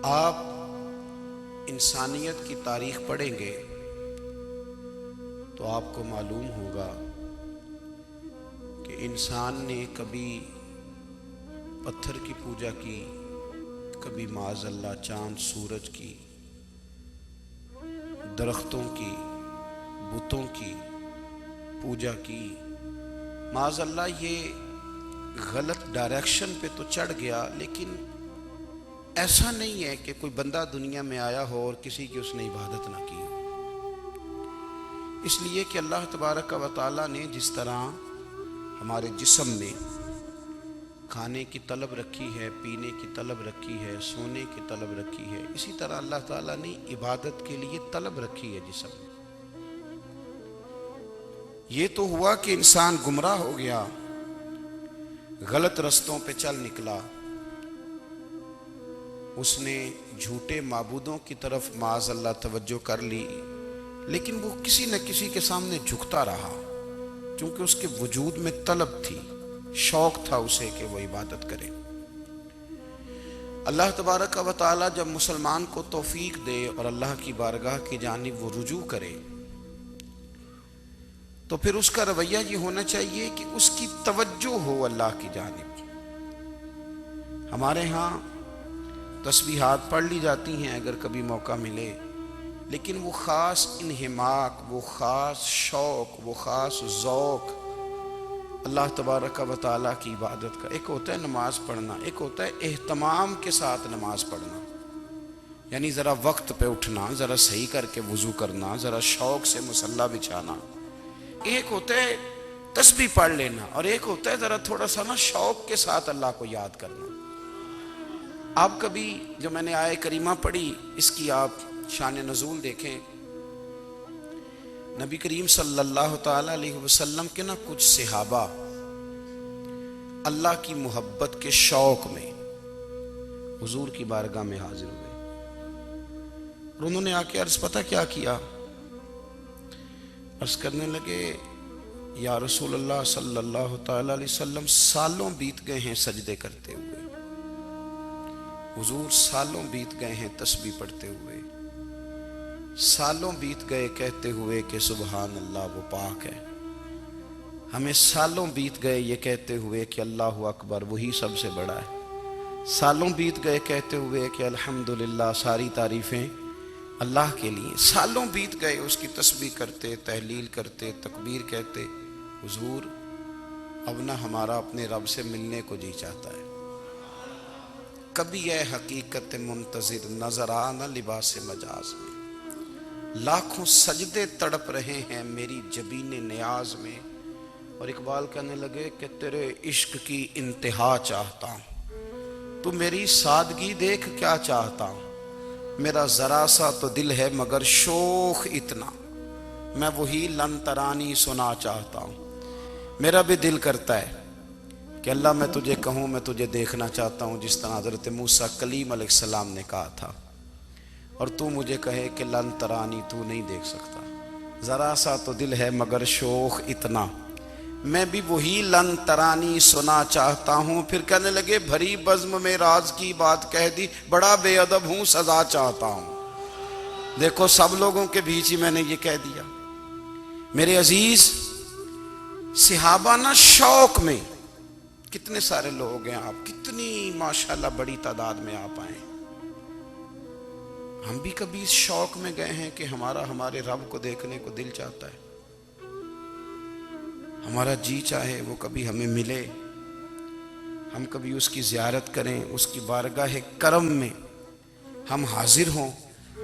آپ انسانیت کی تاریخ پڑھیں گے تو آپ کو معلوم ہوگا کہ انسان نے کبھی پتھر کی پوجا کی، کبھی معاذ اللہ چاند سورج کی، درختوں کی، بتوں کی پوجا کی۔ معاذ اللہ یہ غلط ڈائریکشن پہ تو چڑھ گیا، لیکن ایسا نہیں ہے کہ کوئی بندہ دنیا میں آیا ہو اور کسی کی اس نے عبادت نہ کی ہو۔ اس لیے کہ اللہ تبارک و تعالیٰ نے جس طرح ہمارے جسم میں کھانے کی طلب رکھی ہے، پینے کی طلب رکھی ہے، سونے کی طلب رکھی ہے، اسی طرح اللہ تعالیٰ نے عبادت کے لیے طلب رکھی ہے جسم میں۔ یہ تو ہوا کہ انسان گمراہ ہو گیا، غلط رستوں پہ چل نکلا، اس نے جھوٹے معبودوں کی طرف معاذ اللہ توجہ کر لی، لیکن وہ کسی نہ کسی کے سامنے جھکتا رہا، چونکہ اس کے وجود میں طلب تھی، شوق تھا اسے کہ وہ عبادت کرے۔ اللہ تبارک و تعالی جب مسلمان کو توفیق دے اور اللہ کی بارگاہ کی جانب وہ رجوع کرے، تو پھر اس کا رویہ یہ ہونا چاہیے کہ اس کی توجہ ہو اللہ کی جانب۔ ہمارے ہاں تسبیحات پڑھ لی جاتی ہیں اگر کبھی موقع ملے، لیکن وہ خاص انہماک، وہ خاص شوق، وہ خاص ذوق اللہ تبارک و تعالیٰ کی عبادت کا۔ ایک ہوتا ہے نماز پڑھنا، ایک ہوتا ہے اہتمام کے ساتھ نماز پڑھنا، یعنی ذرا وقت پہ اٹھنا، ذرا صحیح کر کے وضو کرنا، ذرا شوق سے مصلی بچھانا۔ ایک ہوتا ہے تسبیح پڑھ لینا، اور ایک ہوتا ہے ذرا تھوڑا سا نا شوق کے ساتھ اللہ کو یاد کرنا۔ آپ کبھی جو میں نے آیت کریمہ پڑھی، اس کی آپ شان نزول دیکھیں۔ نبی کریم صلی اللہ تعالی علیہ وسلم کے نا کچھ صحابہ اللہ کی محبت کے شوق میں حضور کی بارگاہ میں حاضر ہوئے، اور انہوں نے آ کے عرض پتہ کیا کیا؟ عرض کرنے لگے، یا رسول اللہ صلی اللہ تعالی علیہ وسلم، سالوں بیت گئے ہیں سجدے کرتے ہوئے، حضور سالوں بیت گئے ہیں تسبیح پڑھتے ہوئے، سالوں بیت گئے کہتے ہوئے کہ سبحان اللہ وہ پاک ہے، ہمیں سالوں بیت گئے یہ کہتے ہوئے کہ اللہ اکبر وہی سب سے بڑا ہے، سالوں بیت گئے کہتے ہوئے کہ الحمدللہ ساری تعریفیں اللہ کے لیے، سالوں بیت گئے اس کی تسبیح کرتے، تحلیل کرتے، تکبیر کہتے۔ حضور اب نہ ہمارا اپنے رب سے ملنے کو جی چاہتا ہے، کبھی اے حقیقت منتظر نظر آ نہ لباس مجاز میں، لاکھوں سجدے تڑپ رہے ہیں میری جبین نیاز میں۔ اور اقبال کہنے لگے کہ تیرے عشق کی انتہا چاہتا ہوں، تو میری سادگی دیکھ کیا چاہتا ہوں، میرا ذرا سا تو دل ہے مگر شوق اتنا، میں وہی لن ترانی سنا چاہتا ہوں۔ میرا بھی دل کرتا ہے کہ اللہ میں تجھے کہوں، میں تجھے دیکھنا چاہتا ہوں، جس طرح حضرت موسیٰ کلیم علیہ السلام نے کہا تھا، اور تو مجھے کہے کہ لن ترانی، تو نہیں دیکھ سکتا، ذرا سا تو دل ہے مگر شوق اتنا، میں بھی وہی لن ترانی سنا چاہتا ہوں۔ پھر کہنے لگے بھری بزم میں راز کی بات کہہ دی، بڑا بے ادب ہوں سزا چاہتا ہوں۔ دیکھو سب لوگوں کے بیچ ہی میں نے یہ کہہ دیا۔ میرے عزیز صحابہ نا شوق میں، کتنے سارے لوگ ہیں آپ، کتنی ماشاءاللہ بڑی تعداد میں آپ آئے، ہم بھی کبھی اس شوق میں گئے ہیں کہ ہمارے رب کو دیکھنے کو دل چاہتا ہے، ہمارا جی چاہے وہ کبھی ہمیں ملے، ہم کبھی اس کی زیارت کریں، اس کی بارگاہ کرم میں ہم حاضر ہوں۔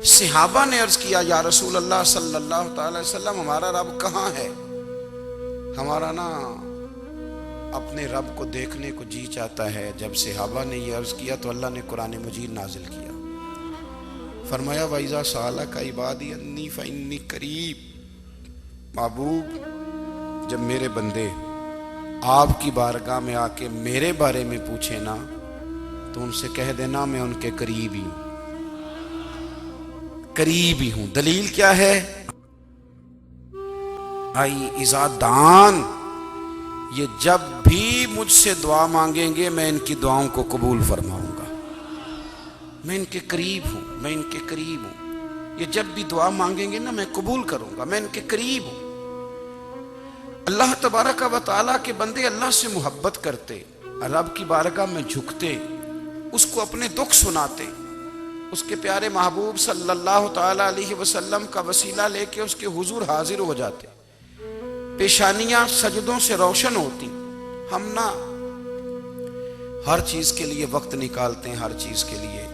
صحابہ نے عرض کیا، یا رسول اللہ صلی اللہ تعالی وسلم، ہمارا رب کہاں ہے؟ ہمارا نا اپنے رب کو دیکھنے کو جی چاہتا ہے۔ جب صحابہ نے یہ عرض کیا تو اللہ نے قرآن مجید نازل کیا، فرمایا وَإِذَا سَأَلَكَ عِبَادِي أَنِّي فَإِنِّي قَرِيبٌ، محبوب جب میرے بندے آپ کی بارگاہ میں آ کے میرے بارے میں پوچھیں نا، تو ان سے کہہ دینا میں ان کے قریب ہی ہوں، قریب ہی ہوں۔ دلیل کیا ہے؟ آئی اذا دان، یہ جب بھی مجھ سے دعا مانگیں گے میں ان کی دعاؤں کو قبول فرماؤں گا۔ میں ان کے قریب ہوں، میں ان کے قریب ہوں، یہ جب بھی دعا مانگیں گے نا میں قبول کروں گا، میں ان کے قریب ہوں۔ اللہ تبارک و تعالیٰ کے بندے اللہ سے محبت کرتے، رب کی بارگاہ میں جھکتے، اس کو اپنے دکھ سناتے، اس کے پیارے محبوب صلی اللہ تعالیٰ علیہ وسلم کا وسیلہ لے کے اس کے حضور حاضر ہو جاتے، پیشانیاں سجدوں سے روشن ہوتی۔ ہم نہ ہر چیز کے لیے وقت نکالتے ہیں، ہر چیز کے لیے،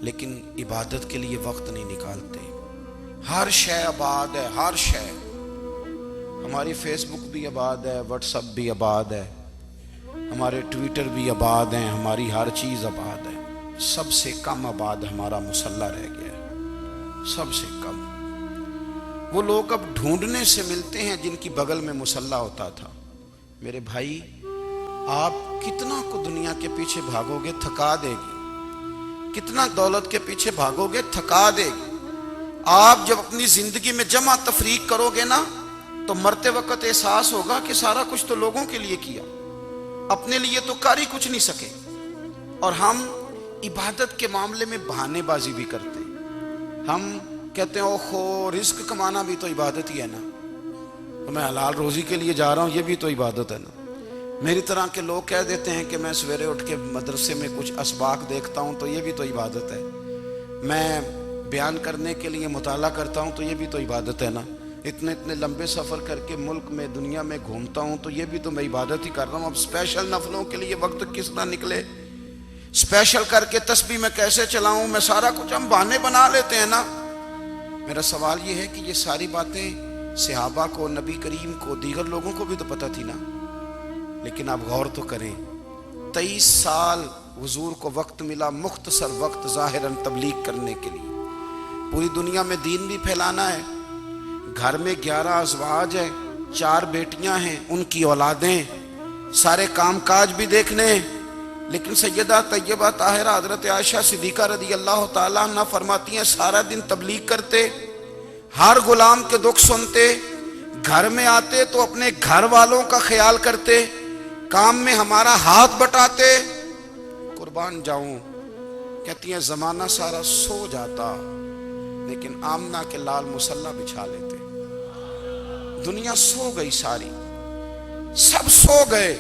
لیکن عبادت کے لیے وقت نہیں نکالتے۔ ہر شے آباد ہے، ہر شے، ہماری فیس بک بھی آباد ہے، واٹس ایپ بھی آباد ہے، ہمارے ٹویٹر بھی آباد ہیں، ہماری ہر چیز آباد ہے۔ سب سے کم آباد ہمارا مصلی رہ گیا ہے، سب سے کم۔ وہ لوگ اب ڈھونڈنے سے ملتے ہیں جن کی بغل میں مصلی ہوتا تھا۔ میرے بھائی، آپ کتنا کو دنیا کے پیچھے بھاگو گے تھکا دے گی، کتنا دولت کے پیچھے بھاگو گے تھکا دے گی۔ آپ جب اپنی زندگی میں جمع تفریق کرو گے نا تو مرتے وقت احساس ہوگا کہ سارا کچھ تو لوگوں کے لیے کیا، اپنے لیے تو کر ہی کچھ نہیں سکے۔ اور ہم عبادت کے معاملے میں بہانے بازی بھی کرتے ہیں۔ ہم کہتے ہیں اوہو رزق کمانا بھی تو عبادت ہی ہے نا، تو میں حلال روزی کے لیے جا رہا ہوں، یہ بھی تو عبادت ہے نا۔ میری طرح کے لوگ کہہ دیتے ہیں کہ میں سویرے اٹھ کے مدرسے میں کچھ اسباق دیکھتا ہوں تو یہ بھی تو عبادت ہے، میں بیان کرنے کے لیے مطالعہ کرتا ہوں تو یہ بھی تو عبادت ہے نا، اتنے لمبے سفر کر کے ملک میں دنیا میں گھومتا ہوں تو یہ بھی تو میں عبادت ہی کر رہا ہوں۔ اب اسپیشل نفلوں کے لیے وقت کس طرح نکلے، اسپیشل کر کے تسبیح میں کیسے چلاؤں، میں سارا کچھ ہم بہانے بنا لیتے ہیں نا۔ میرا سوال یہ ہے کہ یہ ساری باتیں صحابہ کو، نبی کریم کو، دیگر لوگوں کو بھی تو پتہ تھی نا، لیکن آپ غور تو کریں، 23 سال حضور کو وقت ملا، مختصر وقت ظاہراً تبلیغ کرنے کے لیے، پوری دنیا میں دین بھی پھیلانا ہے۔ گھر میں 11 ازواج ہیں، 4 بیٹیاں ہیں، ان کی اولادیں، سارے کام کاج بھی دیکھنے ہیں، لیکن سیدہ طیبہ طاہرہ حضرت عائشہ صدیقہ رضی اللہ تعالیٰ عنہ فرماتی ہیں سارا دن تبلیغ کرتے، ہر غلام کے دکھ سنتے، گھر میں آتے تو اپنے گھر والوں کا خیال کرتے، کام میں ہمارا ہاتھ بٹاتے۔ قربان جاؤں، کہتی ہیں زمانہ سارا سو جاتا لیکن آمنہ کے لال مصلی بچھا لیتے۔ دنیا سو گئی، ساری سب سو گئے،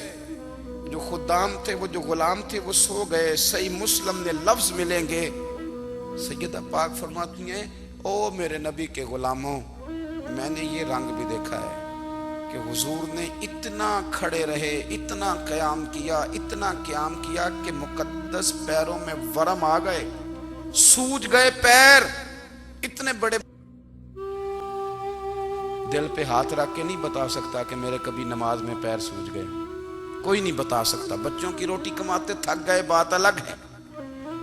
جو خدام تھے، وہ جو غلام تھے، وہ سو گئے۔ صحیح مسلم میں لفظ ملیں گے، سیدہ پاک فرماتی ہیں او میرے نبی کے غلاموں، میں نے یہ رنگ بھی دیکھا ہے کہ حضور نے اتنا کھڑے رہے، اتنا قیام کیا، اتنا قیام کیا کہ مقدس پیروں میں ورم آ گئے، سوج گئے پیر، اتنے بڑے۔ دل پہ ہاتھ رکھ کے نہیں بتا سکتا کہ میرے کبھی نماز میں پیر سوج گئے، کوئی نہیں بتا سکتا۔ بچوں کی روٹی کماتے تھک گئے، بات الگ ہے،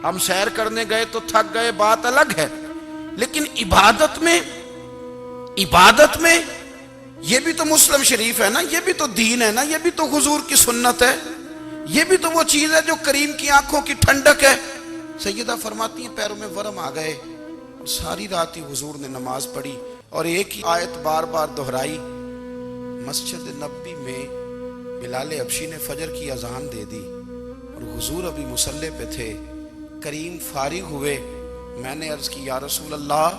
ہم سیر کرنے گئے تو تھک گئے، بات الگ ہے، لیکن عبادت میں یہ بھی تو مسلم شریف ہے نا، یہ بھی تو دین ہے نا، یہ بھی تو حضور کی سنت ہے، یہ بھی تو وہ چیز ہے جو کریم کی آنکھوں کی ٹھنڈک ہے۔ سیدہ فرماتی ہیں پیروں میں ورم آ گئے، اور ساری رات ہی حضور نے نماز پڑھی اور ایک ہی آیت بار بار دہرائی۔ مسجد نبوی میں بلال حبشی نے فجر کی اذان دے دی اور حضور ابھی مصلی پہ تھے، کریم فارغ ہوئے، میں نے عرض کی یا رسول اللہ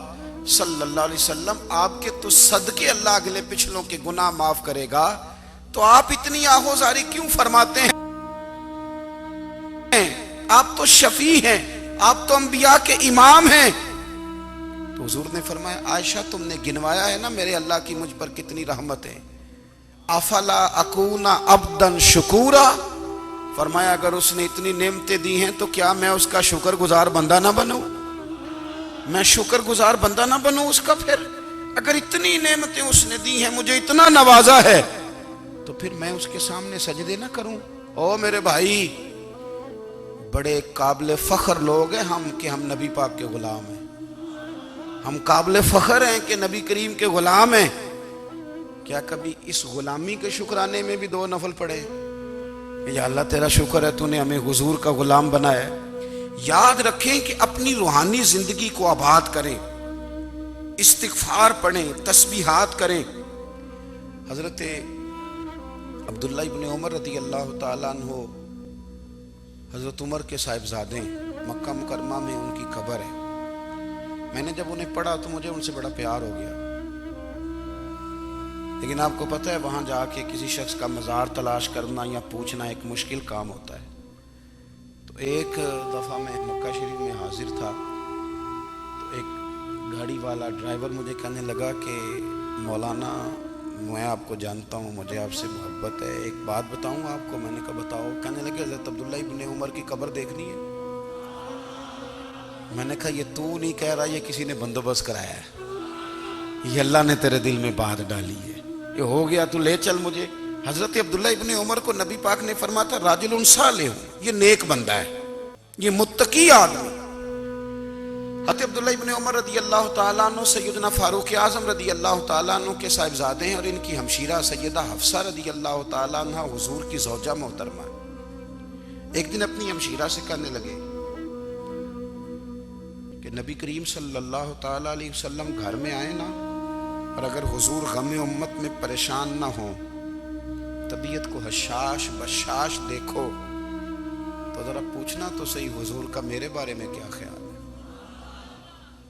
صلی اللہ علیہ وسلم، آپ کے تو صدقے اللہ اگلے پچھلوں کے گناہ معاف کرے گا، تو آپ اتنی آہوزاری کیوں فرماتے ہیں؟ آپ تو شفیع ہیں، آپ تو انبیاء کے امام ہیں۔ تو حضور نے فرمایا عائشہ تم نے گنوایا ہے نا میرے اللہ کی مجھ پر کتنی رحمت ہے، افلا اکون عبدا شکورا، فرمایا اگر اس نے اتنی نعمتیں دی ہیں تو کیا میں اس کا شکر گزار بندہ نہ بنوں، میں شکر گزار بندہ نہ بنوں اس کا؟ پھر اگر اتنی نعمتیں اس نے دی ہیں، مجھے اتنا نوازا ہے، تو پھر میں اس کے سامنے سجدے نہ کروں؟ او میرے بھائی، بڑے قابل فخر لوگ ہیں ہم کہ ہم نبی پاک کے غلام ہیں، ہم قابل فخر ہیں کہ نبی کریم کے غلام ہیں۔ کیا کبھی اس غلامی کے شکرانے میں بھی 2 نفل پڑھے؟ یا اللہ تیرا شکر ہے تو نے ہمیں حضور کا غلام بنایا ہے۔ یاد رکھیں کہ اپنی روحانی زندگی کو آباد کریں، استغفار پڑھیں، تسبیحات کریں۔ حضرت عبداللہ ابن عمر رضی اللہ تعالیٰ عنہ حضرت عمر کے صاحبزادے ہیں، مکہ مکرمہ میں ان کی قبر ہے. میں نے جب انہیں پڑھا تو مجھے ان سے بڑا پیار ہو گیا. لیکن آپ کو پتہ ہے وہاں جا کے کسی شخص کا مزار تلاش کرنا یا پوچھنا ایک مشکل کام ہوتا ہے. تو ایک دفعہ میں مکہ شریف میں حاضر تھا تو ایک گاڑی والا ڈرائیور مجھے کہنے لگا کہ مولانا میں آپ کو جانتا ہوں, مجھے آپ سے محبت ہے, ایک بات بتاؤں آپ کو. میں نے کہا بتاؤ. کہنے لگے حضرت عبداللہ ابن عمر کی قبر دیکھنی ہے. میں نے کہا یہ تو نہیں کہہ رہا, یہ کسی نے بندوبست کرایا ہے, یہ اللہ نے تیرے دل میں بات ڈالی ہے, یہ ہو گیا تو لے چل مجھے. حضرت عبداللہ ابن عمر کو نبی پاک نے فرمایا راجل صالح, یہ نیک بندہ ہے, یہ متقی آدمی. حضرت عبداللہ ابن عمر رضی اللہ تعالیٰ عنہ سیدنا فاروق اعظم رضی اللہ تعالیٰ عنہ کے صاحبزادے ہیں, اور ان کی ہمشیرہ سیدہ حفصہ رضی اللہ تعالیٰ عنہ حضور کی زوجہ محترمہ. ایک دن اپنی ہمشیرہ سے کہنے لگے کہ نبی کریم صلی اللہ تعالیٰ علیہ وسلم گھر میں آئے نا, اور اگر حضور غم امت میں پریشان نہ ہوں, طبیعت کو حشاش بشاش دیکھو, تو ذرا پوچھنا تو صحیح حضور کا میرے بارے میں کیا خیال ہے.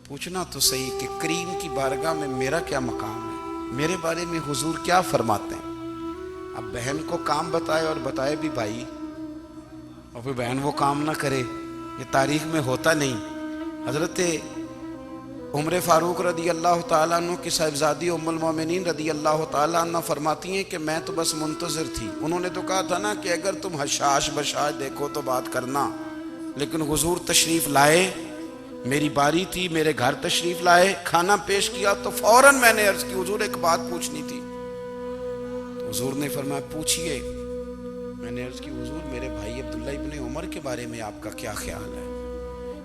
پوچھنا تو صحیح کہ کریم کی بارگاہ میں میرا کیا مقام ہے, میرے بارے میں حضور کیا فرماتے ہیں. اب بہن کو کام بتائے اور بتائے بھی بھائی, اور پھر بہن وہ کام نہ کرے, یہ تاریخ میں ہوتا نہیں. حضرت عمر فاروق رضی اللہ تعالیٰ عنہ کی صاحبزادی ام المومنین رضی اللہ تعالیٰ عنہ فرماتی ہیں کہ میں تو بس منتظر تھی. انہوں نے تو کہا تھا نا کہ اگر تم حشاش بشاش دیکھو تو بات کرنا, لیکن حضور تشریف لائے, میری باری تھی, میرے گھر تشریف لائے, کھانا پیش کیا تو فوراً میں نے عرض کی حضور ایک بات پوچھنی تھی. تو حضور نے فرمایا پوچھئے. میں نے عرض کی حضور میرے بھائی عبداللہ ابن عمر کے بارے میں آپ کا کیا خیال ہے.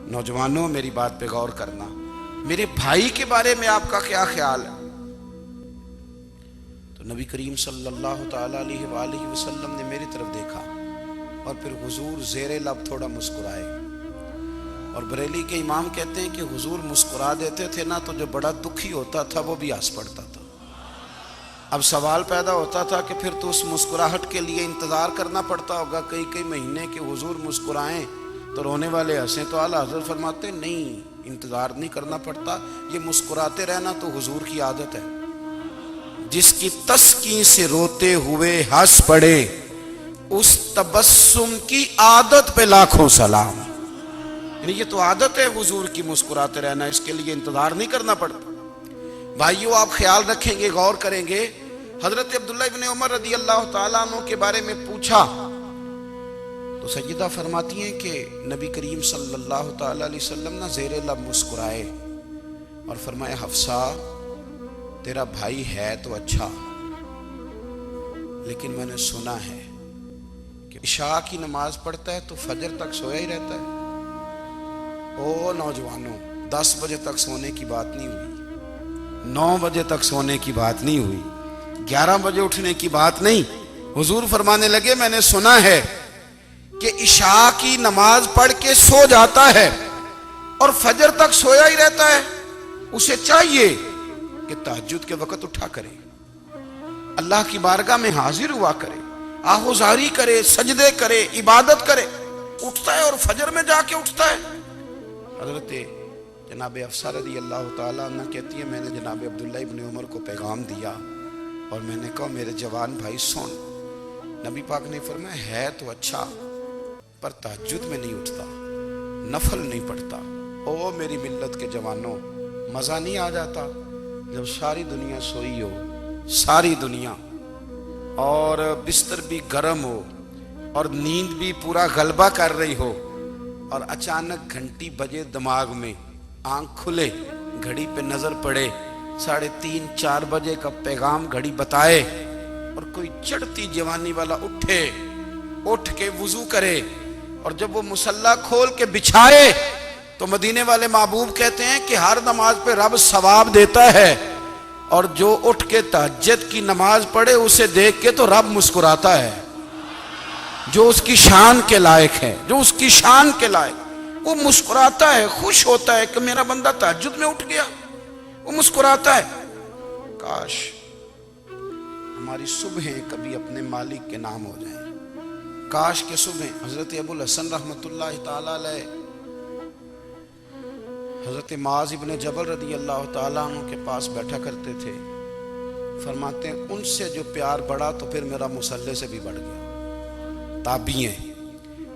نوجوانوں میری بات پہ غور کرنا, میرے بھائی کے بارے میں آپ کا کیا خیال ہے. تو نبی کریم صلی اللہ تعالیٰ علیہ وآلہ وسلم نے میری طرف دیکھا, اور پھر حضور زیر لب تھوڑا مسکرائے. اور بریلی کے امام کہتے ہیں کہ حضور مسکرا دیتے تھے نا تو جو بڑا دکھی ہوتا تھا وہ بھی ہنس پڑتا تھا. اب سوال پیدا ہوتا تھا کہ پھر تو اس مسکراہٹ کے لیے انتظار کرنا پڑتا ہوگا کئی مہینے کہ حضور مسکرائیں تو رونے والے ہنسیں. تو اعلیٰ حضرت فرماتے نہیں, انتظار نہیں کرنا پڑتا, یہ مسکراتے رہنا تو حضور کی عادت ہے. جس کی تسکین سے روتے ہوئے ہنس پڑے, اس تبسم کی عادت پہ لاکھوں سلام. یعنی یہ تو عادت ہے حضور کی مسکراتے رہنا, اس کے لیے انتظار نہیں کرنا پڑتا. بھائیو آپ خیال رکھیں گے, غور کریں گے. حضرت عبداللہ ابن عمر رضی اللہ تعالیٰ عنہ کے بارے میں پوچھا تو سیدہ فرماتی ہیں کہ نبی کریم صلی اللہ تعالیٰ علیہ وسلم نہ زیر لب مسکرائے اور فرمایا حفصہ تیرا بھائی ہے تو اچھا, لیکن میں نے سنا ہے کہ عشاء کی نماز پڑھتا ہے تو فجر تک سویا ہی رہتا ہے. او نوجوانوں, 10 بجے تک سونے کی بات نہیں ہوئی, 9 بجے تک سونے کی بات نہیں ہوئی, 11 بجے اٹھنے کی بات نہیں. حضور فرمانے لگے میں نے سنا ہے کہ عشاء کی نماز پڑھ کے سو جاتا ہے اور فجر تک سویا ہی رہتا ہے, اسے چاہیے کہ تہجد کے وقت اٹھا کرے, اللہ کی بارگاہ میں حاضر ہوا کرے, آہوزاری کرے, سجدے کرے, عبادت کرے. اٹھتا ہے اور فجر میں جا کے اٹھتا ہے. حضرت جناب حفصہ رضی اللہ تعالیٰ عنہ کہتی ہے میں نے جناب عبداللہ ابن عمر کو پیغام دیا اور میں نے کہا میرے جوان بھائی سن. نبی پاک نے فرمایا ہے تو اچھا پر تہجد میں نہیں اٹھتا, نفل نہیں پڑھتا. او میری ملت کے جوانوں, مزہ نہیں آ جاتا جب ساری دنیا سوئی ہو, ساری دنیا, اور بستر بھی گرم ہو اور نیند بھی پورا غلبہ کر رہی ہو, اور اچانک گھنٹی بجے دماغ میں, آنکھ کھلے, گھڑی پہ نظر پڑے, 3:30 4 بجے کا پیغام گھڑی بتائے, اور کوئی چڑھتی جوانی والا اٹھ کے وضو کرے, اور جب وہ مصلی کھول کے بچھائے تو مدینے والے محبوب کہتے ہیں کہ ہر نماز پہ رب ثواب دیتا ہے, اور جو اٹھ کے تہجد کی نماز پڑھے اسے دیکھ کے تو رب مسکراتا ہے. جو اس کی شان کے لائق ہے, جو اس کی شان کے لائق, وہ مسکراتا ہے, خوش ہوتا ہے کہ میرا بندہ تہجد میں اٹھ گیا, وہ مسکراتا ہے. کاش ہماری صبحیں کبھی اپنے مالک کے نام ہو جائیں. کاش کے صبح حضرت ابو الحسن رحمۃ اللہ تعالی علیہ حضرت معاذ ابن جبل رضی اللہ تعالیٰ عنہ کے پاس بیٹھا کرتے تھے. فرماتے ہیں ان سے جو پیار بڑھا تو پھر میرا مصلی سے بھی بڑھ گیا. تابعی ہیں.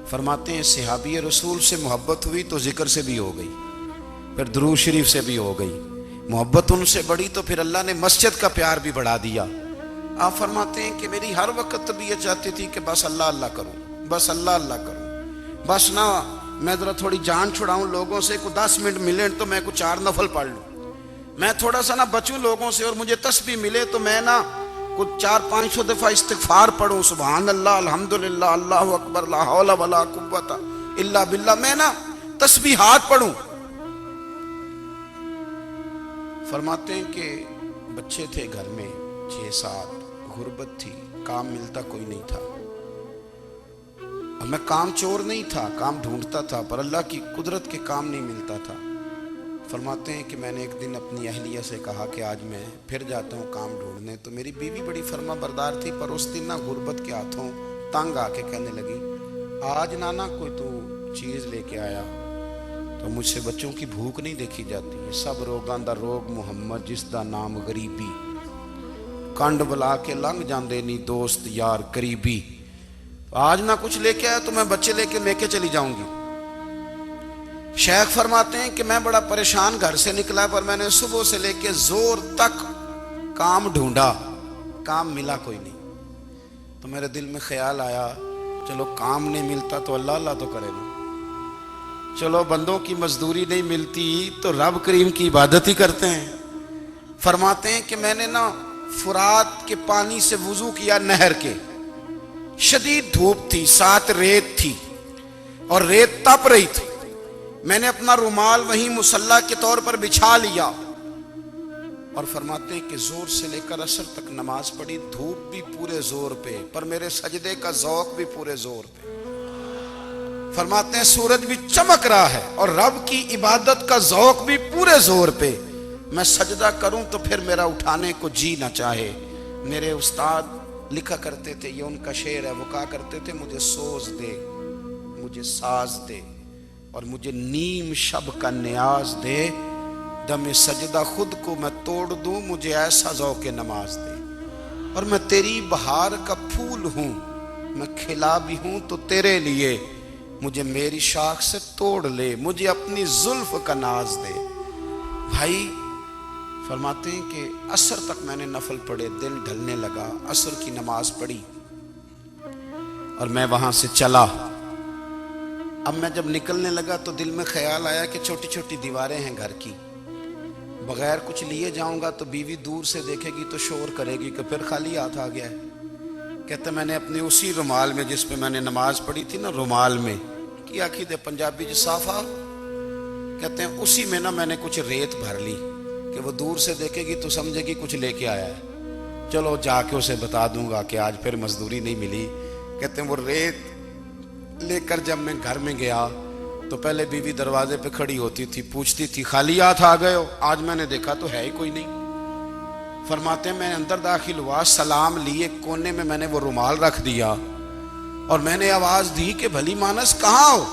فرماتے ہیں صحابی رسول سے محبت ہوئی تو ذکر سے بھی ہو گئی, پھر درود شریف سے بھی ہو گئی. محبت ان سے بڑھی تو پھر اللہ نے مسجد کا پیار بھی بڑھا دیا. آپ فرماتے ہیں کہ میری ہر وقت طبیعت چاہتی تھی کہ بس اللہ اللہ کروں, بس اللہ اللہ کروں, بس نہ میں ذرا تھوڑی جان چھڑاؤں لوگوں سے, کو 10 منٹ ملے تو میں کو 4 نفل پڑھ لوں, میں تھوڑا سا نہ بچوں لوگوں سے اور مجھے تسبیح ملے تو میں نہ کچھ 400-500 دفعہ استغفار پڑھوں, سبحان اللہ, الحمدللہ, اللہ اکبر, لا حول ولا قوت الا باللہ, میں نہ تسبیحات پڑھوں. فرماتے ہیں کہ بچے تھے گھر میں 6-7, غربت تھی, کام ملتا کوئی نہیں تھا, اور میں کام چور نہیں تھا, کام ڈھونڈتا تھا, پر اللہ کی قدرت کے کام نہیں ملتا تھا. فرماتے ہیں کہ میں نے ایک دن اپنی اہلیہ سے کہا کہ آج میں پھر جاتا ہوں کام ڈھونڈنے. تو میری بیوی بڑی فرما بردار تھی, پر اس دن نہ غربت کے ہاتھوں تنگ آ کے کہنے لگی آج نانا کوئی تو چیز لے کے آیا تو مجھ سے بچوں کی بھوک نہیں دیکھی جاتی. سب روگاں دا روگ محمد جس دا نام غریبی, کنڈ بلا کے لنگ جاندے نہیں دوست یار قریبی. آج نہ کچھ لے کے آیا تو میں بچے لے کے چلی جاؤں گی. شیخ فرماتے ہیں کہ میں بڑا پریشان گھر سے نکلا, پر میں نے صبح سے لے کے زور تک کام ڈھونڈا, کام ملا کوئی نہیں. تو میرے دل میں خیال آیا چلو کام نہیں ملتا تو اللہ اللہ تو کرے نا, چلو بندوں کی مزدوری نہیں ملتی تو رب کریم کی عبادت ہی کرتے ہیں. فرماتے ہیں کہ میں نے نا فرات کے پانی سے وضو کیا, نہر کے, شدید دھوپ تھی, ساتھ ریت تھی اور ریت تپ رہی تھی. میں نے اپنا رومال وہیں مصلی کے طور پر بچھا لیا اور فرماتے ہیں کہ زور سے لے کر عصر تک نماز پڑھی. دھوپ بھی پورے زور پہ, پر میرے سجدے کا ذوق بھی پورے زور پہ. فرماتے ہیں سورج بھی چمک رہا ہے اور رب کی عبادت کا ذوق بھی پورے زور پہ. میں سجدہ کروں تو پھر میرا اٹھانے کو جی نہ چاہے. میرے استاد لکھا کرتے تھے, یہ ان کا شعر ہے, وہ کہا کرتے تھے مجھے سوز دے, مجھے ساز دے, اور مجھے نیم شب کا نیاز دے, دم سجدہ خود کو میں توڑ دوں, مجھے ایسا ذوق نماز دے. اور میں تیری بہار کا پھول ہوں, میں کھلا بھی ہوں تو تیرے لیے, مجھے میری شاخ سے توڑ لے, مجھے اپنی زلف کا ناز دے. بھائی فرماتے ہیں کہ عصر تک میں نے نفل پڑھے, دل ڈھلنے لگا, عصر کی نماز پڑھی اور میں وہاں سے چلا. اب میں جب نکلنے لگا تو دل میں خیال آیا کہ چھوٹی چھوٹی دیواریں ہیں گھر کی, بغیر کچھ لیے جاؤں گا تو بیوی دور سے دیکھے گی تو شور کرے گی کہ پھر خالی ہاتھ آ گیا ہے. کہتے میں نے اپنے اسی رومال میں جس پہ میں نے نماز پڑھی تھی نا, رومال میں کیا دے پنجابی جو صافہ کہتے ہیں, اسی میں نا میں نے کچھ ریت بھر لی کہ وہ دور سے دیکھے گی تو سمجھے گی کچھ لے کے آیا ہے, چلو جا کے اسے بتا دوں گا کہ آج پھر مزدوری نہیں ملی. کہتے ہیں وہ ریت لے کر جب میں گھر میں گیا تو پہلے بیوی دروازے پہ کھڑی ہوتی تھی, پوچھتی تھی خالی ہاتھ آ گئے ہو؟ آج میں نے دیکھا تو ہے ہی کوئی نہیں. فرماتے ہیں میں اندر داخل ہوا, سلام لیے, کونے میں نے وہ رومال رکھ دیا اور میں نے آواز دی کہ بھلی مانس کہاں ہو؟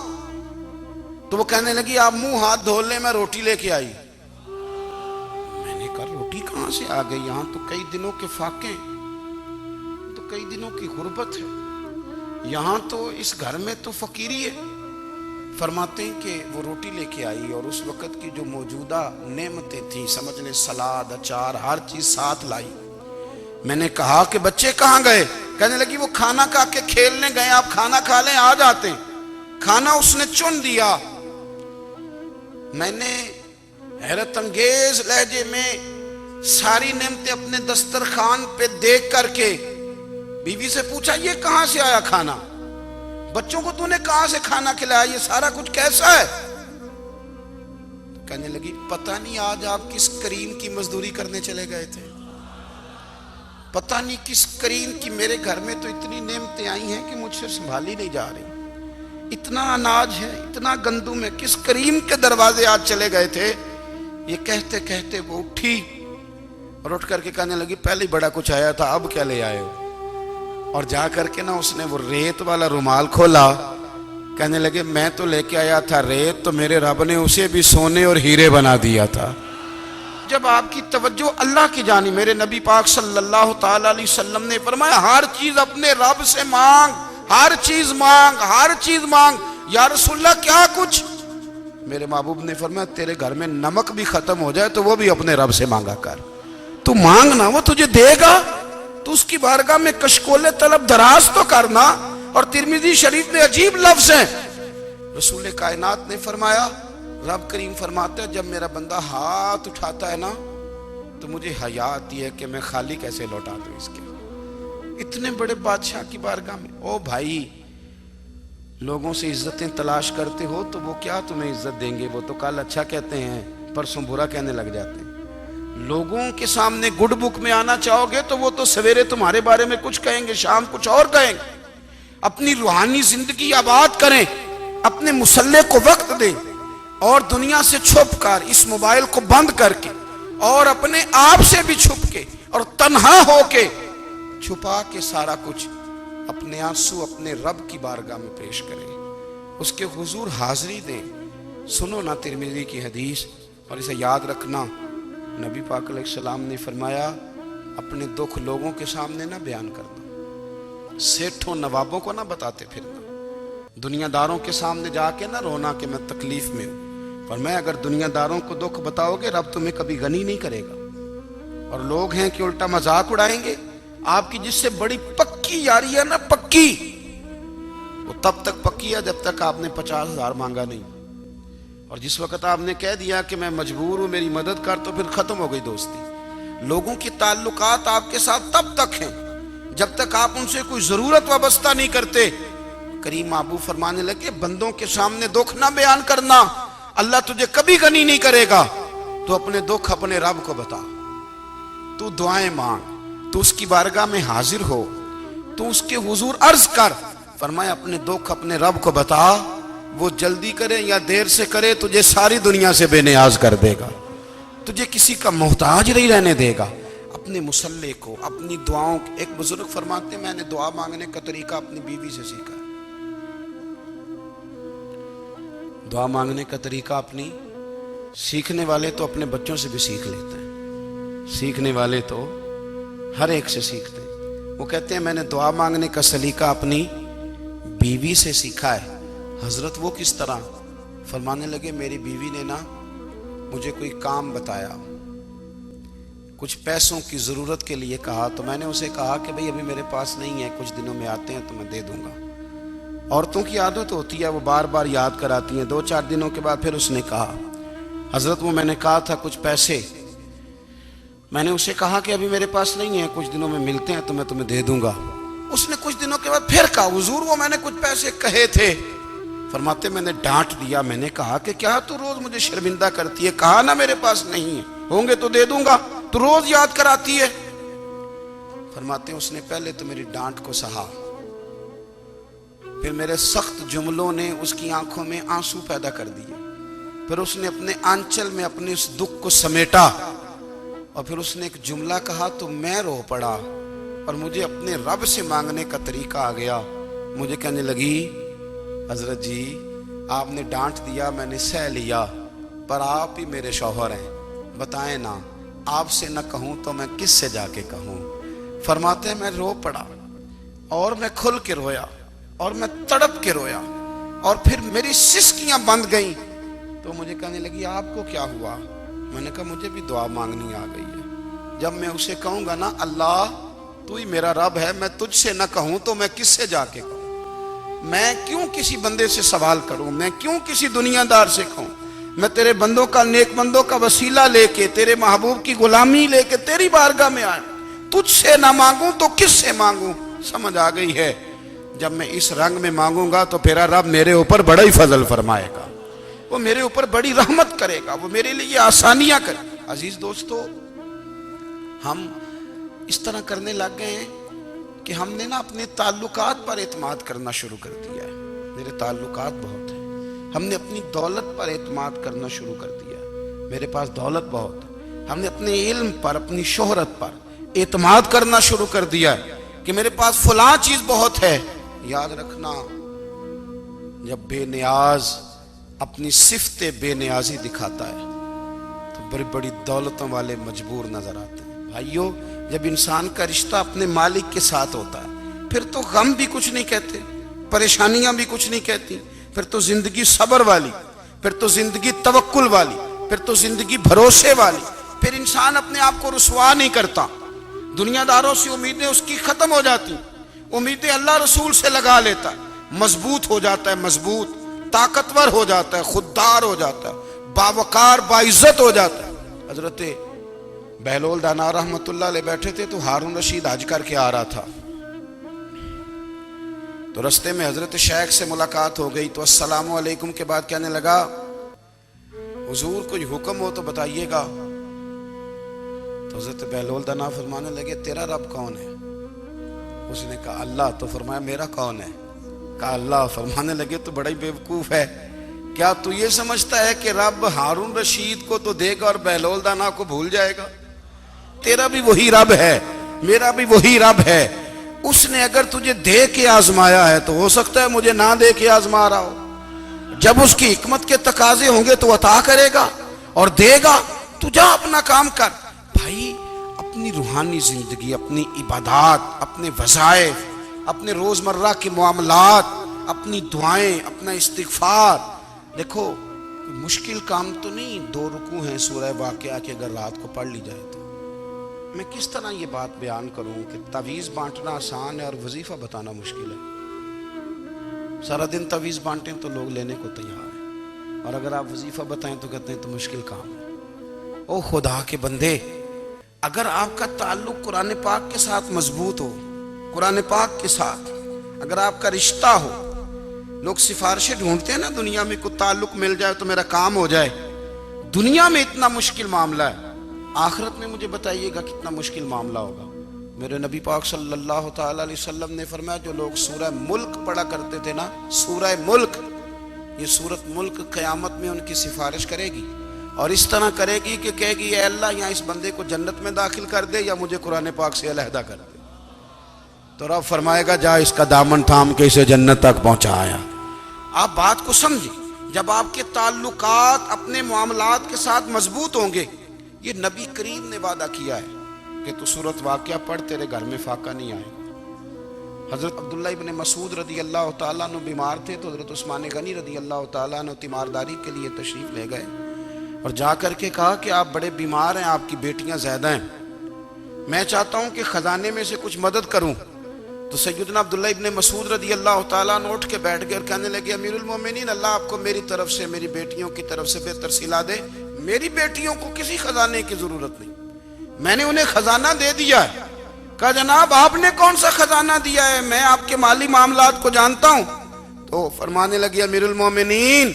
تو وہ کہنے لگی آپ منہ ہاتھ دھو لیں, میں روٹی لے کے آئی. میں نے کہا روٹی کہاں سے آ گئی؟ یہاں تو کئی دنوں کے فاقے, تو کئی دنوں کی غربت ہے, یہاں تو اس گھر میں تو فقیری ہے. فرماتے ہیں کہ وہ روٹی لے کے آئی اور اس وقت کی جو موجودہ نعمتیں تھیں, سمجھ لیں سلاد, اچار, ہر چیز ساتھ لائی. میں نے کہا کہ بچے کہاں گئے؟ کہنے لگی وہ کھانا کھا کے کھیلنے گئے, آپ کھانا کھا لیں آ جاتے. کھانا اس نے چن دیا. میں نے حیرت انگیز لہجے میں ساری نعمتیں اپنے دسترخوان پہ دیکھ کر کے بیوی سے پوچھا یہ کہاں سے آیا کھانا؟ بچوں کو تو نے کہاں سے کھانا کھلایا؟ یہ سارا کچھ کیسا ہے؟ تو کہنے لگی پتہ نہیں آج آپ کس کریم کی مزدوری کرنے چلے گئے تھے, پتہ نہیں کس کریم کی. میرے گھر میں تو اتنی نعمتیں آئی ہیں کہ مجھ سے سنبھالی نہیں جا رہی, اتنا اناج ہے, اتنا گندم ہے, کس کریم کے دروازے آج چلے گئے تھے؟ یہ کہتے کہتے وہ اٹھی اور اٹھ کر کے کہنے لگی پہلے بڑا کچھ آیا تھا, اب کیا لے آئے ہو؟ اور جا کر کے نا اس نے وہ ریت والا رومال کھولا کہنے لگے میں تو لے کے آیا تھا ریت، تو میرے رب نے اسے بھی سونے اور ہیرے بنا دیا تھا۔ جب آپ کی توجہ اللہ کی جانب، میرے نبی پاک صلی اللہ تعالی علیہ وسلم نے فرمایا ہر چیز اپنے رب سے مانگ، ہر چیز مانگ، ہر چیز مانگ۔ یا رسول اللہ کیا کچھ؟ میرے محبوب نے فرمایا تیرے گھر میں نمک بھی ختم ہو جائے تو وہ بھی اپنے رب سے مانگا کر، تو مانگنا وہ تجھے دے گا، تو اس کی بارگاہ میں کشکول طلب دراز تو کرنا۔ اور ترمذی شریف میں عجیب لفظ ہیں، رسول کائنات نے فرمایا، رب کریم فرماتا ہے جب میرا بندہ ہاتھ اٹھاتا ہے نا تو مجھے حیا آتی ہے کہ میں خالی کیسے لوٹا دوں اس کے۔ اتنے بڑے بادشاہ کی بارگاہ میں، او بھائی لوگوں سے عزتیں تلاش کرتے ہو تو وہ کیا تمہیں عزت دیں گے؟ وہ تو کل اچھا کہتے ہیں پرسوں برا کہنے لگ جاتے ہیں۔ لوگوں کے سامنے گڈ بک میں آنا چاہو گے تو وہ تو سویرے تمہارے بارے میں کچھ کہیں گے، شام کچھ اور کہیں گے۔ اپنی روحانی زندگی آباد کریں، اپنے مسلح کو وقت دیں، اور دنیا سے چھپ کر اس موبائل کو بند کر کے اور اپنے آپ سے بھی چھپ کے اور تنہا ہو کے چھپا کے سارا کچھ اپنے آنسو اپنے رب کی بارگاہ میں پیش کریں، اس کے حضور حاضری دیں۔ سنو نا ترمذی کی حدیث، اور اسے یاد رکھنا، نبی پاک علیہ السلام نے فرمایا اپنے دکھ لوگوں کے سامنے نہ بیان کرنا، سیٹھوں نوابوں کو نہ بتاتے پھرنا، دنیا داروں کے سامنے جا کے نہ رونا کہ میں تکلیف میں ہوں۔ فرمایا اگر دنیا داروں کو دکھ بتاؤ گے رب تمہیں کبھی غنی نہیں کرے گا، اور لوگ ہیں کہ الٹا مذاق اڑائیں گے۔ آپ کی جس سے بڑی پکی یاری ہے نا، پکی، وہ تب تک پکی ہے جب تک آپ نے 50,000 مانگا نہیں، اور جس وقت آپ نے کہہ دیا کہ میں مجبور ہوں میری مدد کر تو پھر ختم ہو گئی دوستی۔ لوگوں کی تعلقات آپ کے ساتھ تب تک ہیں جب تک آپ ان سے کوئی ضرورت وابستہ نہیں کرتے۔ کریم محبوب فرمانے لگے بندوں کے سامنے دکھ نہ بیان کرنا، اللہ تجھے کبھی غنی نہیں کرے گا۔ تو اپنے دکھ اپنے رب کو بتا، تو دعائیں مانگ، تو اس کی بارگاہ میں حاضر ہو، تو اس کے حضور عرض کر۔ فرمایا اپنے دکھ اپنے رب کو بتا، وہ جلدی کرے یا دیر سے کرے تجھے ساری دنیا سے بے نیاز کر دے گا، تجھے کسی کا محتاج نہیں رہنے دے گا۔ اپنے مسلح کو، اپنی دعاؤں، ایک بزرگ فرماتے ہیں میں نے دعا مانگنے کا طریقہ اپنی بیوی سے سیکھا، دعا مانگنے کا طریقہ اپنی، سیکھنے والے تو اپنے بچوں سے بھی سیکھ لیتے ہیں، سیکھنے والے تو ہر ایک سے سیکھتے ہیں۔ وہ کہتے ہیں میں نے دعا مانگنے کا سلیقہ اپنی بیوی سے سیکھا ہے۔ حضرت وہ کس طرح؟ فرمانے لگے میری بیوی نے نا مجھے کوئی کام بتایا، کچھ پیسوں کی ضرورت کے لیے کہا، تو میں نے اسے کہا کہ بھئی ابھی میرے پاس نہیں ہے، کچھ دنوں میں آتے ہیں تو میں دے دوں گا۔ عورتوں کی عادت ہوتی ہے وہ بار بار یاد کراتی ہیں، 2-4 دنوں کے بعد پھر اس نے کہا حضرت وہ میں نے کہا تھا کچھ پیسے، میں نے اسے کہا کہ ابھی میرے پاس نہیں ہے، کچھ دنوں میں ملتے ہیں تو میں تمہیں دے دوں گا۔ اس نے کچھ دنوں کے بعد پھر کہا حضور وہ میں نے کچھ پیسے کہے تھے۔ فرماتے میں نے ڈانٹ دیا، میں نے کہا کہ کیا تو روز مجھے شرمندہ کرتی ہے، کہا نا میرے پاس نہیں ہے، ہوں گے تو دے دوں گا، تو روز یاد کراتی ہے۔ فرماتے ہیں اس نے پہلے تو میری ڈانٹ کو سہا، پھر میرے سخت جملوں نے اس کی آنکھوں میں آنسو پیدا کر دیے، پھر اس نے اپنے آنچل میں اپنے اس دکھ کو سمیٹا، اور پھر اس نے ایک جملہ کہا تو میں رو پڑا، اور مجھے اپنے رب سے مانگنے کا طریقہ آ گیا۔ مجھے کہنے لگی حضرت جی آپ نے ڈانٹ دیا میں نے سہ لیا، پر آپ ہی میرے شوہر ہیں، بتائیں نا آپ سے نہ کہوں تو میں کس سے جا کے کہوں۔ فرماتے ہیں میں رو پڑا، اور میں کھل کے رویا، اور میں تڑپ کے رویا، اور پھر میری سسکیاں بند گئیں۔ تو مجھے کہنے لگی آپ کو کیا ہوا؟ میں نے کہا مجھے بھی دعا مانگنی آ گئی ہے، جب میں اسے کہوں گا نا اللہ تو ہی میرا رب ہے، میں تجھ سے نہ کہوں تو میں کس سے جا کے کہوں؟ میں کیوں کسی بندے سے سوال کروں؟ میں کیوں کسی دنیا دار سے کہوں؟ میں تیرے بندوں کا، نیک بندوں کا وسیلہ لے کے، تیرے محبوب کی غلامی لے کے تیری بارگاہ میں آیا، تجھ سے نہ مانگوں تو کس سے مانگوں؟ سمجھ آ گئی ہے جب میں اس رنگ میں مانگوں گا تو پھر رب میرے اوپر بڑا ہی فضل فرمائے گا، وہ میرے اوپر بڑی رحمت کرے گا، وہ میرے لیے آسانیاں کرے۔ عزیز دوستو ہم اس طرح کرنے لگ گئے ہیں کہ ہم نے نا اپنے تعلقات پر اعتماد کرنا شروع کر دیا ہے۔ میرے تعلقات بہت ہیں، ہم نے اپنی دولت پر اعتماد کرنا شروع کر دیا ہے، میرے پاس دولت بہت ہے، ہم نے اپنے علم پر، اپنی شہرت پر اعتماد کرنا شروع کر دیا ہے کہ میرے پاس فلاں چیز بہت ہے۔ یاد رکھنا جب بے نیاز اپنی صفت بے نیازی دکھاتا ہے تو بڑی بڑی دولتوں والے مجبور نظر آتے ہیں۔ بھائیو، جب انسان کا رشتہ اپنے مالک کے ساتھ ہوتا ہے پھر تو غم بھی کچھ نہیں کہتے، پریشانیاں بھی کچھ نہیں کہتی، پھر تو زندگی صبر والی، پھر تو زندگی توکل والی، پھر تو زندگی بھروسے والی، پھر انسان اپنے آپ کو رسوا نہیں کرتا۔ دنیا داروں سے امیدیں اس کی ختم ہو جاتی، امیدیں اللہ رسول سے لگا لیتا ہے، مضبوط ہو جاتا ہے، مضبوط، طاقتور ہو جاتا ہے، خوددار ہو جاتا ہے، باوقار باعزت ہو جاتا ہے۔ حضرت بہلول دانا رحمت اللہ علیہ بیٹھے تھے تو ہارون رشید حج کر کے آ رہا تھا، تو رستے میں حضرت شیخ سے ملاقات ہو گئی تو السلام علیکم کے بعد کہنے لگا حضور کوئی حکم ہو تو بتائیے گا۔ تو حضرت بہلول دانا فرمانے لگے تیرا رب کون ہے؟ اس نے کہا اللہ۔ تو فرمایا میرا کون ہے؟ کہا اللہ۔ فرمانے لگے تو بڑا ہی بیوقوف ہے، کیا تو یہ سمجھتا ہے کہ رب ہارون رشید کو تو دے گا اور بہلول دانا کو بھول جائے گا؟ تیرا بھی وہی رب ہے، میرا بھی وہی رب ہے۔ اس نے اگر تجھے دے کے آزمایا ہے تو ہو سکتا ہے مجھے نہ دے کے آزما رہا ہو۔ جب اس کی حکمت کے تقاضے ہوں گے تو عطا کرے گا اور دے گا، تو جا اپنا کام کر۔ بھائی، اپنی روحانی زندگی، اپنی عبادات، اپنے وظائف، اپنے روزمرہ کے معاملات، اپنی دعائیں، اپنا استغفار، دیکھو مشکل کام تو نہیں، 2 رکوع ہیں سورہ واقعہ کہ اگر رات کو پڑھ لی جائے تو۔ میں کس طرح یہ بات بیان کروں کہ تعویذ بانٹنا آسان ہے اور وظیفہ بتانا مشکل ہے۔ سارا دن تعویذ بانٹیں تو لوگ لینے کو تیار ہیں، اور اگر آپ وظیفہ بتائیں تو کہتے ہیں تو مشکل کام ہے۔ او خدا کے بندے، اگر آپ کا تعلق قرآن پاک کے ساتھ مضبوط ہو، قرآن پاک کے ساتھ اگر آپ کا رشتہ ہو، لوگ سفارشیں ڈھونڈتے ہیں نا دنیا میں، کوئی تعلق مل جائے تو میرا کام ہو جائے۔ دنیا میں اتنا مشکل معاملہ ہے، آخرت میں مجھے بتائیے گا کتنا مشکل معاملہ ہوگا۔ میرے نبی پاک صلی اللہ تعالی علیہ وسلم نے فرمایا جو لوگ سورہ ملک پڑھا کرتے تھے نا، سورہ ملک، یہ سورت ملک قیامت میں ان کی سفارش کرے گی، اور اس طرح کرے گی کہ کہے گی اے اللہ یہاں اس بندے کو جنت میں داخل کر دے یا مجھے قرآن پاک سے علیحدہ کر دے۔ تو رب فرمائے گا جا اس کا دامن تھام کے اسے جنت تک پہنچایا۔ آپ بات کو سمجھیں، جب آپ کے تعلقات اپنے معاملات کے ساتھ مضبوط ہوں گے، یہ نبی کریم نے وعدہ کیا ہے کہ تو سورت واقعہ پڑھ تیرے گھر میں فاقہ نہیں آئے گا۔ حضرت عبداللہ ابن مسعود رضی اللہ تعالیٰ عنہ بیمار تھے تو حضرت عثمان غنی رضی اللہ تعالیٰ عنہ تیمارداری کے لیے تشریف لے گئے اور جا کر کے کہا کہ آپ بڑے بیمار ہیں، آپ کی بیٹیاں زیادہ ہیں، میں چاہتا ہوں کہ خزانے میں سے کچھ مدد کروں۔ تو سیدنا عبداللہ ابن مسعود رضی اللہ تعالیٰ عنہ اٹھ کے بیٹھ گئے اور کہنے لگے امیر المومنین، اللہ آپ کو میری طرف سے، میری بیٹیوں کی طرف سے بہتر صلہ دے، میری بیٹیوں کو کسی خزانے کی ضرورت نہیں، میں نے انہیں خزانہ دے دیا ہے۔ کہا جناب آپ نے کون سا خزانہ دیا ہے، میں آپ کے مالی معاملات کو جانتا ہوں۔ تو فرمانے لگے امیر المومنین،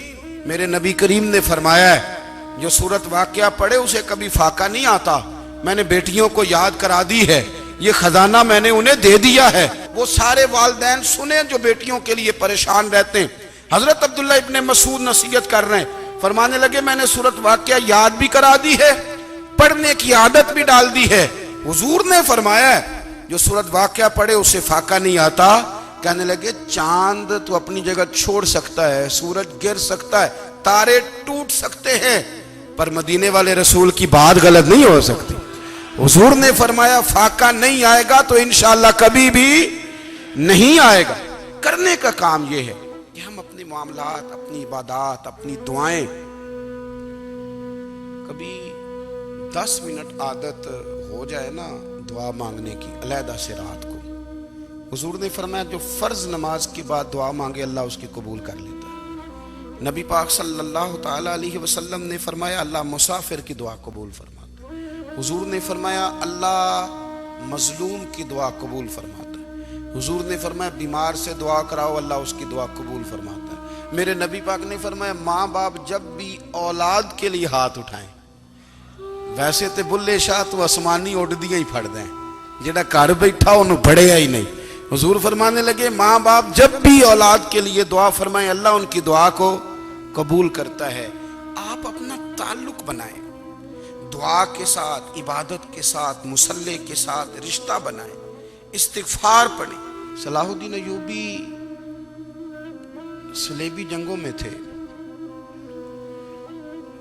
میرے نبی کریم نے فرمایا ہے جو سورت واقعہ پڑھے اسے کبھی فاقہ نہیں آتا، میں نے بیٹیوں کو یاد کرا دی ہے، یہ خزانہ میں نے انہیں دے دیا ہے۔ وہ سارے والدین سنیں جو بیٹیوں کے لیے پریشان رہتے ہیں۔ حضرت عبداللہ ابن مسعود نصیحت کر رہے ہیں، فرمانے لگے میں نے سورت واقعہ یاد بھی کرا دی ہے، پڑھنے کی عادت بھی ڈال دی ہے۔ حضور نے فرمایا ہے جو سورت واقعہ پڑھے اسے فاقہ نہیں آتا۔ کہنے لگے چاند تو اپنی جگہ چھوڑ سکتا ہے، سورج گر سکتا ہے، تارے ٹوٹ سکتے ہیں، پر مدینے والے رسول کی بات غلط نہیں ہو سکتی۔ حضور نے فرمایا فاقہ نہیں آئے گا تو انشاءاللہ کبھی بھی نہیں آئے گا۔ کرنے کا کام یہ ہے کہ ہم اپنے معاملات، اپنی عبادات، اپنی دعائیں، کبھی 10 منٹ عادت ہو جائے نا دعا مانگنے کی علیحدہ سے رات کو۔ حضور نے فرمایا جو فرض نماز کے بعد دعا مانگے اللہ اس کی قبول کر لیتا ہے۔ نبی پاک صلی اللہ تعالی علیہ وسلم نے فرمایا اللہ مسافر کی دعا قبول فرماتا ہے۔ حضور نے فرمایا اللہ مظلوم کی دعا قبول فرماتا ہے۔ حضور نے فرمایا بیمار سے دعا کراؤ اللہ اس کی دعا قبول فرماتا ہے۔ میرے نبی پاک نے فرمایا ماں باپ جب بھی اولاد کے لیے ہاتھ اٹھائیں، ویسے تے بلے شاہ تو آسمانی اڈدیاں ہی پھڑ دیں، جڑا گھر بیٹھا انہوں بڑھیا ہی نہیں۔ حضور فرمانے لگے ماں باپ جب بھی اولاد کے لیے دعا فرمائیں اللہ ان کی دعا کو قبول کرتا ہے۔ آپ اپنا تعلق بنائیں، دعا کے ساتھ، عبادت کے ساتھ، مصلی کے ساتھ رشتہ بنائیں، استغفار پڑھیں۔ صلاح الدین ایوبی صلیبی جنگوں میں تھے.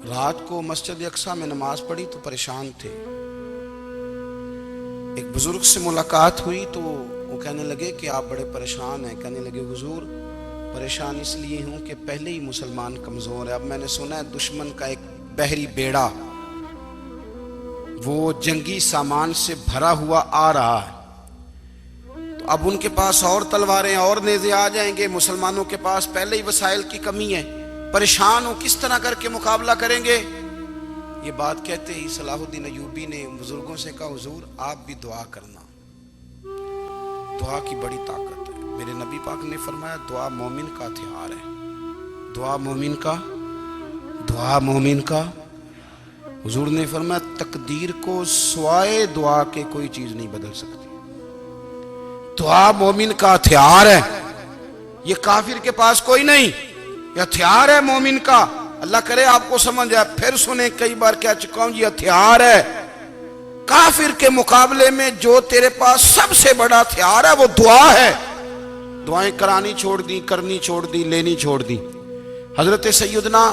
رات کو مسجد اقصی میں نماز پڑھی تو پریشان تھے. ایک بزرگ سے ملاقات ہوئی تو وہ کہنے لگے کہ آپ بڑے پریشان ہیں. کہنے لگے حضور پریشان اس لیے ہوں کہ پہلے ہی مسلمان کمزور ہے. اب میں نے سنا ہے دشمن کا ایک بحری بیڑا وہ جنگی سامان سے بھرا ہوا آ رہا ہے. تو اب ان کے پاس اور تلواریں اور نیزے آ جائیں گے. مسلمانوں کے پاس پہلے ہی وسائل کی کمی ہے. پریشان ہو کس طرح کر کے مقابلہ کریں گے. یہ بات کہتے ہی صلاح الدین ایوبی نے بزرگوں سے کہا حضور آپ بھی دعا کرنا. دعا کی بڑی طاقت ہے. میرے نبی پاک نے فرمایا دعا مومن کا ہتھیار ہے. دعا مومن کا. حضور نے فرمایا تقدیر کو سوائے دعا کے کوئی چیز نہیں بدل سکتی. دعا مومن کا ہتھیار ہے. یہ کافر کے پاس کوئی نہیں. یہ ہتھیار ہے مومن کا. اللہ کرے آپ کو سمجھ آئے. پھر سنیں کئی بار کہہ چکا ہوں یہ ہتھیار ہے. کافر کے مقابلے میں جو تیرے پاس سب سے بڑا ہتھیار ہے وہ دعا ہے. دعائیں کرانی چھوڑ دی, کرنی چھوڑ دی, لینی چھوڑ دی. حضرت سیدنا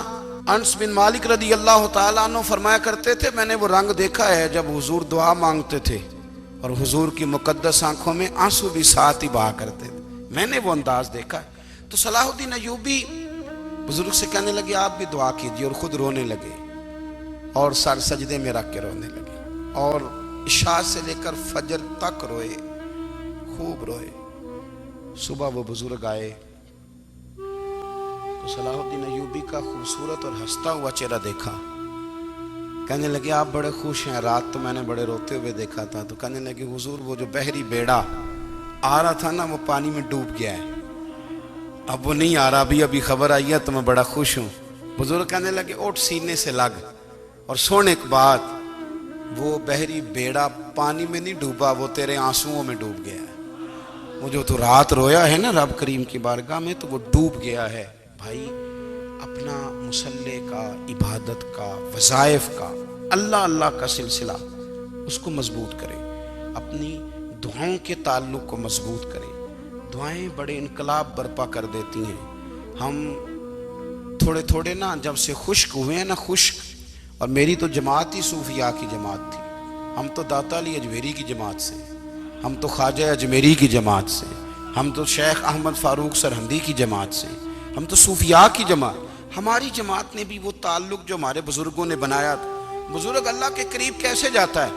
انس بن مالک رضی اللہ تعالیٰ عنہ فرمایا کرتے تھے میں نے وہ رنگ دیکھا ہے جب حضور دعا مانگتے تھے اور حضور کی مقدس آنکھوں میں آنسو بھی ساتھ ہی بہا کرتے تھے. میں نے وہ انداز دیکھا ہے. تو صلاح الدین ایوبی بزرگ سے کہنے لگے آپ بھی دعا کیجیے, اور خود رونے لگے اور سر سجدے میں رکھ کے رونے لگے اور عشاء سے لے کر فجر تک روئے, خوب روئے. صبح وہ بزرگ آئے تو صلاح الدین ایوبی کا خوبصورت اور ہنستا ہوا چہرہ دیکھا. کہنے لگے آپ بڑے خوش ہیں. رات تو میں نے بڑے روتے ہوئے دیکھا تھا. تو کہنے لگے حضور وہ جو بحری بیڑا آ رہا تھا نا وہ پانی میں ڈوب گیا ہے, اب وہ نہیں آ رہا. ابھی خبر آئی ہے تو میں بڑا خوش ہوں. بزرگ کہنے لگے اٹھ سینے سے لگ اور سونے ایک بات, وہ بحری بیڑا پانی میں نہیں ڈوبا, وہ تیرے آنسوؤں میں ڈوب گیا ہے. وہ جو تو رات رویا ہے نا رب کریم کی بارگاہ میں تو وہ ڈوب گیا ہے. بھائی اپنا مصلی کا, عبادت کا, وظائف کا, اللہ کا سلسلہ اس کو مضبوط کرے. اپنی دعاؤں کے تعلق کو مضبوط کرے. دعائیں بڑے انقلاب برپا کر دیتی ہیں. ہم تھوڑے نا جب سے خشک ہوئے ہیں نا, خشک, اور میری تو جماعت ہی صوفیاء کی جماعت تھی. ہم تو داتا علی اجمیری کی جماعت سے, ہم تو خواجہ اجمیری کی جماعت سے, ہم تو شیخ احمد فاروق سرہندی کی جماعت سے, ہم تو صوفیاء کی جماعت. ہماری جماعت نے بھی وہ تعلق جو ہمارے بزرگوں نے بنایا تھا. بزرگ اللہ کے قریب کیسے جاتا ہے؟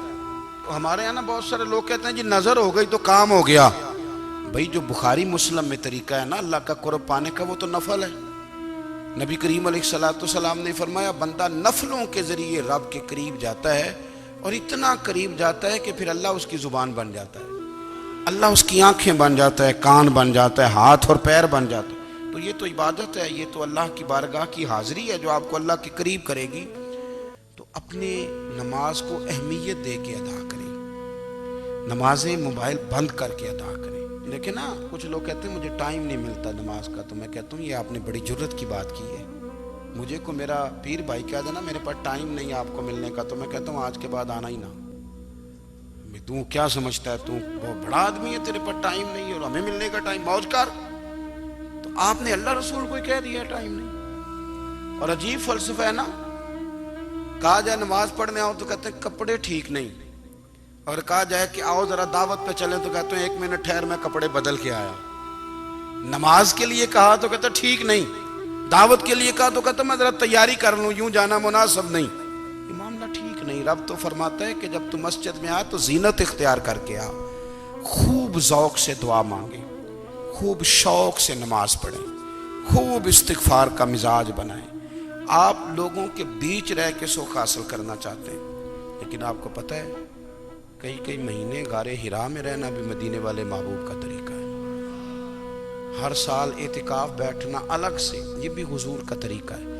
تو ہمارے یہاں نا بہت سارے لوگ کہتے ہیں جی نظر ہو گئی تو کام ہو گیا. بھئی جو بخاری مسلم میں طریقہ ہے نا اللہ کا قرب پانے کا وہ تو نفل ہے. نبی کریم علیہ السلام نے فرمایا بندہ نفلوں کے ذریعے رب کے قریب جاتا ہے, اور اتنا قریب جاتا ہے کہ پھر اللہ اس کی زبان بن جاتا ہے, اللہ اس کی آنکھیں بن جاتا ہے, کان بن جاتا ہے, ہاتھ اور پیر بن جاتا ہے. تو یہ تو عبادت ہے, یہ تو اللہ کی بارگاہ کی حاضری ہے جو آپ کو اللہ کے قریب کرے گی. تو اپنے نماز کو اہمیت دے کے ادا کریں. نمازیں موبائل بند کر کے ادا کریں. لیکن نا کچھ لوگ کہتے ہیں مجھے ٹائم نہیں ملتا نماز کا. تو میں کہتا ہوں یہ آپ نے بڑی جرت کی بات کی ہے. مجھے کو میرا پیر بھائی کہہ دینا میرے پاس ٹائم نہیں آپ کو ملنے کا, تو میں کہتا ہوں آج کے بعد آنا ہی نہ. تو کیا سمجھتا ہے, تو بہت بڑا آدمی ہے, تیرے پاس ٹائم نہیں اور ہمیں ملنے کا ٹائم, موج کر. تو آپ نے اللہ رسول کو کہہ دیا ٹائم نہیں. اور عجیب فلسفہ ہے نا, کہا جائے نماز پڑھنے آؤ تو کہتے ہیں کپڑے ٹھیک نہیں, اور کہا جائے کہ آؤ ذرا دعوت پہ چلیں تو کہتے ہیں 1 منٹ ٹھہر میں کپڑے بدل کے آیا. نماز کے لیے کہا تو کہتا ٹھیک نہیں, دعوت کے لیے کہا تو کہتا میں ذرا تیاری کر لوں, یوں جانا مناسب نہیں. یہ معاملہ ٹھیک نہیں. رب تو فرماتا ہے کہ جب تو مسجد میں آ تو زینت اختیار کر کے آ, خوب ذوق سے دعا مانگے, خوب شوق سے نماز پڑھیں, خوب استغفار کا مزاج بنائیں. آپ لوگوں کے بیچ رہ کے سوکھ حاصل کرنا چاہتے ہیں, لیکن آپ کو پتہ ہے کئی مہینے غار حرا میں رہنا بھی مدینے والے محبوب کا طریقہ ہے. ہر سال اعتکاف بیٹھنا الگ سے, یہ بھی حضور کا طریقہ ہے.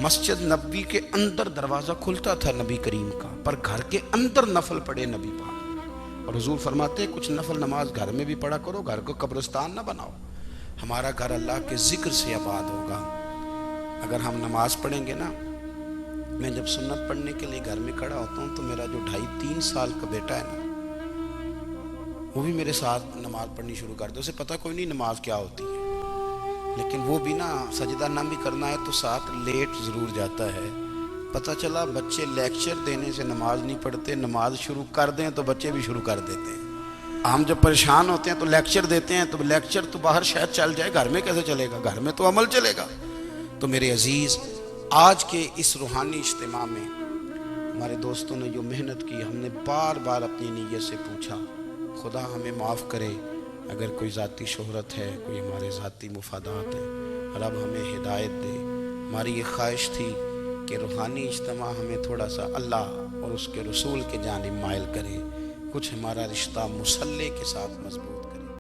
مسجد نبوی کے اندر دروازہ کھلتا تھا نبی کریم کا, پر گھر کے اندر نفل پڑھے نبی پاک. اور حضور فرماتے ہیں کچھ نفل نماز گھر میں بھی پڑھا کرو, گھر کو قبرستان نہ بناؤ. ہمارا گھر اللہ کے ذکر سے آباد ہوگا اگر ہم نماز پڑھیں گے نا. میں جب سنت پڑھنے کے لیے گھر میں کھڑا ہوتا ہوں تو میرا جو 2.5-3 سال کا بیٹا ہے نا, وہ بھی میرے ساتھ نماز پڑھنی شروع کر دے. اسے پتہ کوئی نہیں نماز کیا ہوتی ہے, لیکن وہ بھی نا سجدہ نہ بھی کرنا ہے تو ساتھ لیٹ ضرور جاتا ہے. پتہ چلا بچے لیکچر دینے سے نماز نہیں پڑھتے، نماز شروع کر دیں تو بچے بھی شروع کر دیتے ہیں. ہم جب پریشان ہوتے ہیں تو لیکچر دیتے ہیں، تو لیکچر تو باہر شاید چل جائے، گھر میں کیسے چلے گا؟ گھر میں تو عمل چلے گا. تو میرے عزیز، آج کے اس روحانی اجتماع میں ہمارے دوستوں نے جو محنت کی، ہم نے بار بار اپنی نیت سے پوچھا خدا ہمیں معاف کرے اگر کوئی ذاتی شہرت ہے، کوئی ہمارے ذاتی مفادات ہیں، رب ہمیں ہدایت دے. ہماری یہ خواہش تھی کہ روحانی اجتماع ہمیں تھوڑا سا اللہ اور اس کے رسول کے جانب مائل کرے، کچھ ہمارا رشتہ مصلی کے ساتھ مضبوط